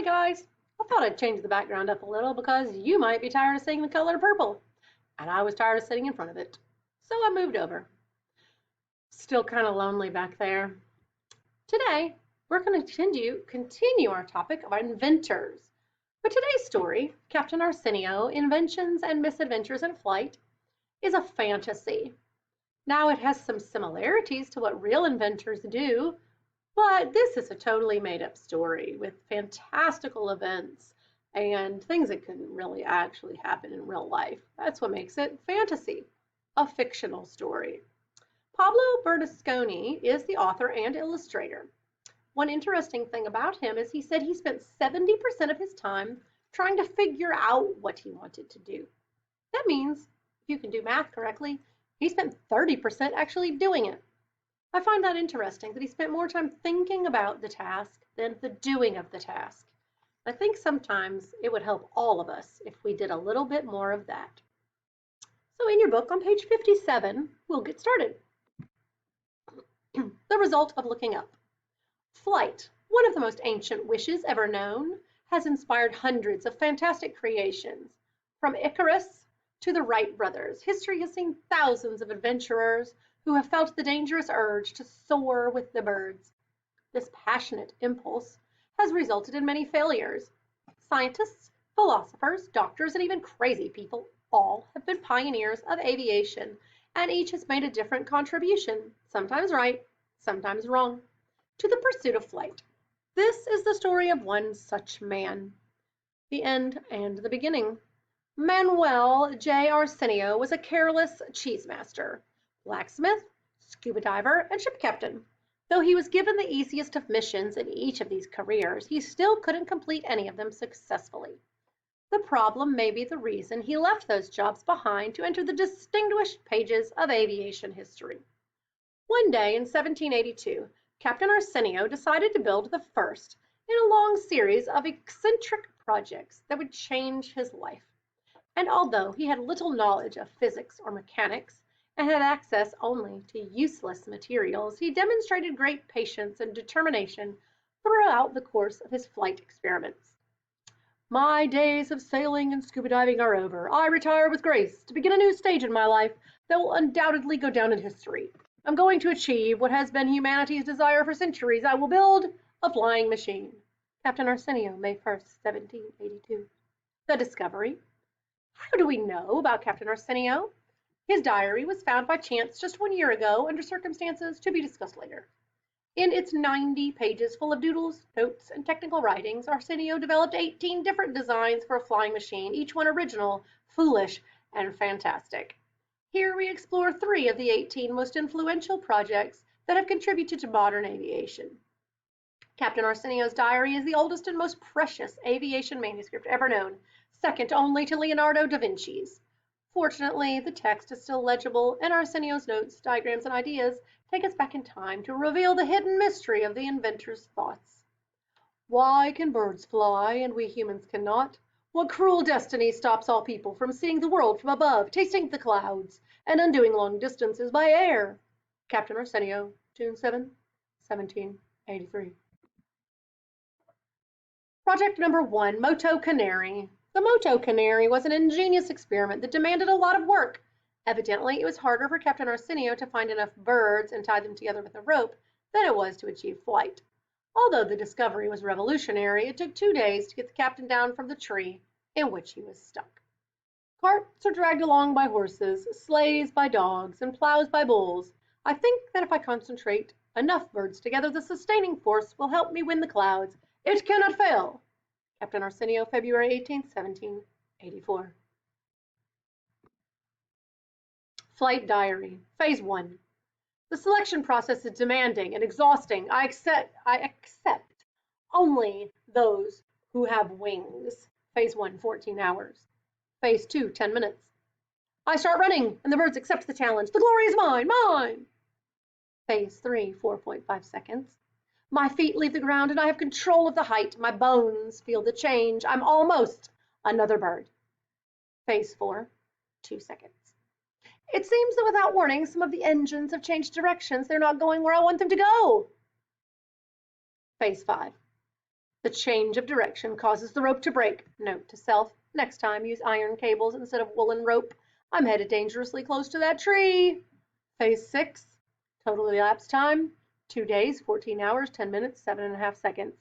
Hi guys, I thought I'd change the background up a little because you might be tired of seeing the color purple, and I was tired of sitting in front of it. So I moved over. Still kind of lonely back there. Today, we're going to continue our topic of inventors. But today's story, Captain Arsenio, Inventions and Misadventures in Flight, is a fantasy. Now it has some similarities to what real inventors do, but this is a totally made-up story with fantastical events and things that couldn't really actually happen in real life. That's what makes it fantasy, a fictional story. Pablo Bernasconi is the author and illustrator. One interesting thing about him is he said he spent 70% of his time trying to figure out what he wanted to do. That means, if you can do math correctly, he spent 30% actually doing it. I find that interesting that he spent more time thinking about the task than the doing of the task. I think sometimes it would help all of us if we did a little bit more of that. So in your book on page 57, we'll get started. The result of looking up. Flight, one of the most ancient wishes ever known, has inspired hundreds of fantastic creations. From Icarus to the Wright brothers, history has seen thousands of adventurers who have felt the dangerous urge to soar with the birds. This passionate impulse has resulted in many failures. Scientists, philosophers, doctors, and even crazy people all have been pioneers of aviation, and each has made a different contribution, sometimes right, sometimes wrong, to the pursuit of flight. This is the story of one such man. The end and the beginning. Manuel J. Arsenio was a careless cheese master, blacksmith, scuba diver, and ship captain. Though he was given the easiest of missions in each of these careers, he still couldn't complete any of them successfully. The problem may be the reason he left those jobs behind to enter the distinguished pages of aviation history. One day in 1782, Captain Arsenio decided to build the first in a long series of eccentric projects that would change his life. And although he had little knowledge of physics or mechanics and had access only to useless materials, he demonstrated great patience and determination throughout the course of his flight experiments. My days of sailing and scuba diving are over. I retire with grace to begin a new stage in my life that will undoubtedly go down in history. I'm going to achieve what has been humanity's desire for centuries. I will build a flying machine. Captain Arsenio, May 1st, 1782. The discovery. How do we know about Captain Arsenio? His diary was found by chance just 1 year ago under circumstances to be discussed later. In its 90 pages full of doodles, notes, and technical writings, Arsenio developed 18 different designs for a flying machine, each one original, foolish, and fantastic. Here we explore 3 of the 18 most influential projects that have contributed to modern aviation. Captain Arsenio's diary is the oldest and most precious aviation manuscript ever known, second only to Leonardo da Vinci's. Fortunately, the text is still legible, and Arsenio's notes, diagrams, and ideas take us back in time to reveal the hidden mystery of the inventor's thoughts. Why can birds fly and we humans cannot? What cruel destiny stops all people from seeing the world from above, tasting the clouds, and undoing long distances by air? Captain Arsenio, June 7, 1783. Project number 1, Moto Canary. The Moto Canary was an ingenious experiment that demanded a lot of work. Evidently, it was harder for Captain Arsenio to find enough birds and tie them together with a rope than it was to achieve flight. Although the discovery was revolutionary, it took 2 days to get the captain down from the tree in which he was stuck. Carts are dragged along by horses, sleighs by dogs, and plows by bulls. I think that if I concentrate enough birds together, the sustaining force will help me win the clouds. It cannot fail. Captain Arsenio, February 18, 1784. Flight Diary, Phase 1. The selection process is demanding and exhausting. I accept only those who have wings. Phase 1, 14 hours. Phase 2, 10 minutes. I start running, and the birds accept the challenge. The glory is mine, mine! Phase 3, 4.5 seconds. My feet leave the ground, and I have control of the height. My bones feel the change. I'm almost another bird. Phase 4, 2 seconds. It seems that without warning, some of the engines have changed directions. They're not going where I want them to go. Phase 5, The change of direction causes the rope to break. Note to self, next time use iron cables instead of woolen rope. I'm headed dangerously close to that tree. Phase 6, total elapsed time, 2 days, 14 hours, 10 minutes, 7.5 seconds.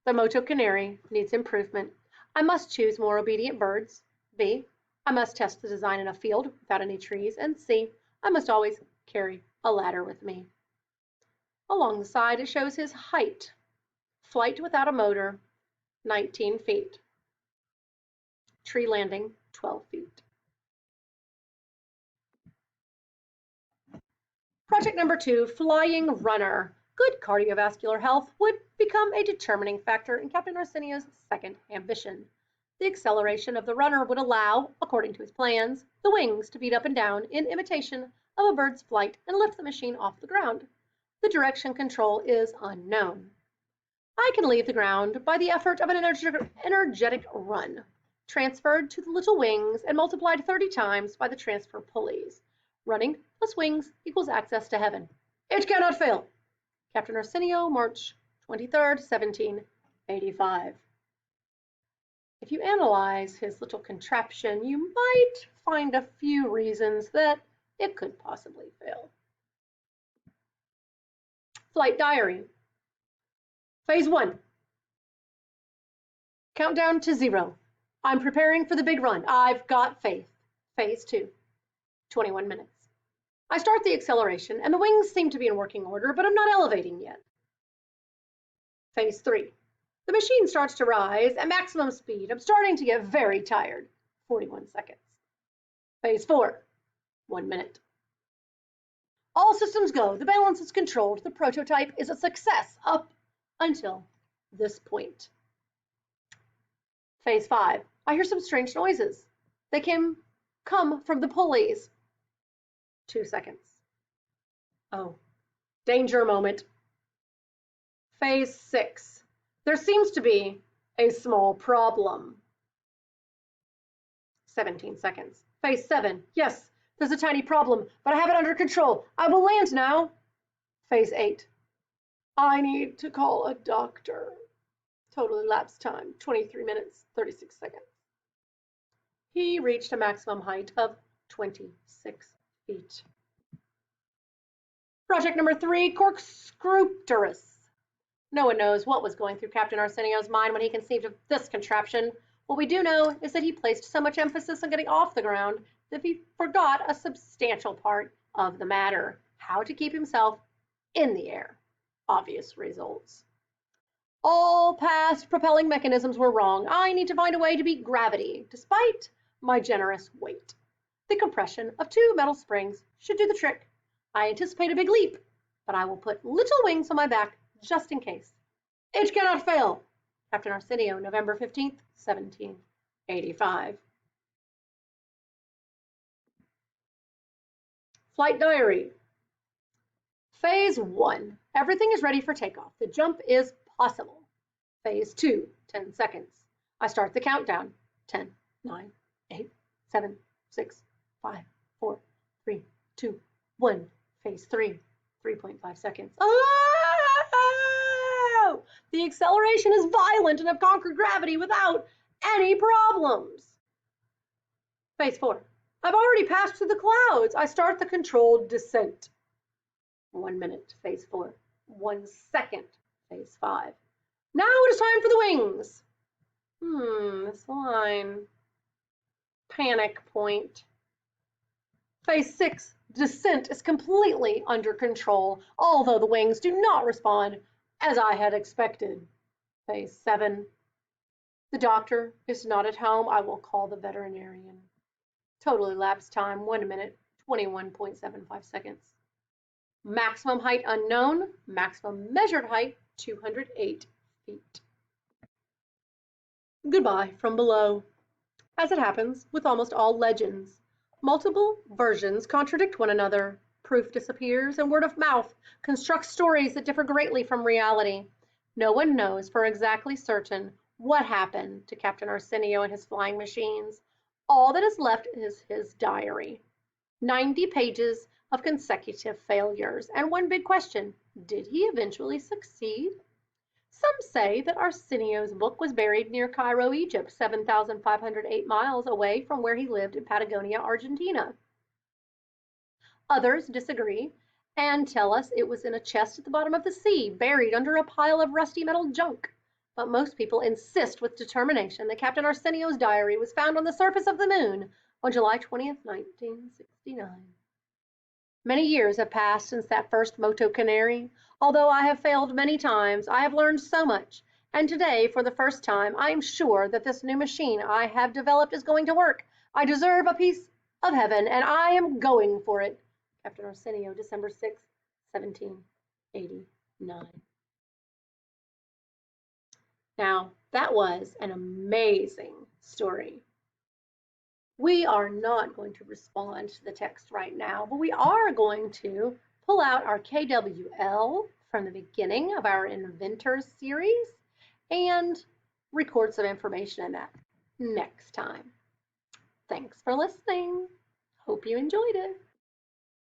The Moto Canary needs improvement. I must choose more obedient birds. B, I must test the design in a field without any trees. And C, I must always carry a ladder with me. Along the side, it shows his height. Flight without a motor, 19 feet. Tree landing, 12 feet. Project number 2, flying runner. Good cardiovascular health would become a determining factor in Captain Arsenio's second ambition. The acceleration of the runner would allow, according to his plans, the wings to beat up and down in imitation of a bird's flight and lift the machine off the ground. The direction control is unknown. I can leave the ground by the effort of an energetic run, transferred to the little wings and multiplied 30 times by the transfer pulleys. Running plus wings equals access to heaven. It cannot fail. Captain Arsenio, March 23rd, 1785. If you analyze his little contraption, you might find a few reasons that it could possibly fail. Flight diary. Phase 1. Countdown to 0. I'm preparing for the big run. I've got faith. Phase 2. 21 minutes. I start the acceleration and the wings seem to be in working order, but I'm not elevating yet. Phase 3. The machine starts to rise at maximum speed. I'm starting to get very tired. 41 seconds. Phase 4. 1 minute. All systems go. The balance is controlled. The prototype is a success up until this point. Phase 5. I hear some strange noises. They can come from the pulleys. 2 seconds. Oh, danger moment. Phase 6. There seems to be a small problem. 17 seconds. Phase 7. Yes, there's a tiny problem, but I have it under control. I will land now. Phase 8. I need to call a doctor. Total elapsed time, 23 minutes, 36 seconds. He reached a maximum height of 26 feet. Project number 3, Scrupturus. No one knows what was going through Captain Arsenio's mind when he conceived of this contraption. What we do know is that he placed so much emphasis on getting off the ground that he forgot a substantial part of the matter: how to keep himself in the air. Obvious results. All past propelling mechanisms were wrong. I need to find a way to beat gravity, despite my generous weight. The compression of 2 metal springs should do the trick. I anticipate a big leap, but I will put little wings on my back just in case. It cannot fail. Captain Arsenio, November 15th, 1785. Flight diary. Phase 1. Everything is ready for takeoff. The jump is possible. Phase 2. 10 seconds. I start the countdown. 10, 9, 8, 7, 6, 5, 4, 3, 2, 1. Phase 3. 3.5 seconds. Oh! The acceleration is violent and I've conquered gravity without any problems. Phase 4. I've already passed through the clouds. I start the controlled descent. 1 minute. Phase 4. 1 second. Phase 5. Now it is time for the wings. This line. Panic point. Phase 6. Descent is completely under control, although the wings do not respond as I had expected. Phase 7. The doctor is not at home. I will call the veterinarian. Total elapsed time, 1 minute, 21.75 seconds. Maximum height unknown. Maximum measured height, 208 feet. Goodbye from below. As it happens with almost all legends, multiple versions contradict one another. Proof disappears, and word of mouth constructs stories that differ greatly from reality. No one knows for exactly certain what happened to Captain Arsenio and his flying machines. All that is left is his diary. 90 pages of consecutive failures, and one big question: did he eventually succeed? Some say that Arsenio's book was buried near Cairo, Egypt, 7,508 miles away from where he lived in Patagonia, Argentina. Others disagree and tell us it was in a chest at the bottom of the sea, buried under a pile of rusty metal junk. But most people insist with determination that Captain Arsenio's diary was found on the surface of the moon on July 20th, 1969. Many years have passed since that first Moto Canary. Although I have failed many times, I have learned so much. And today, for the first time, I am sure that this new machine I have developed is going to work. I deserve a piece of heaven, and I am going for it. Captain Arsenio, December 6, 1789. Now, that was an amazing story. We are not going to respond to the text right now, but we are going to pull out our KWL from the beginning of our Inventors series and record some information in that next time. Thanks for listening. Hope you enjoyed it.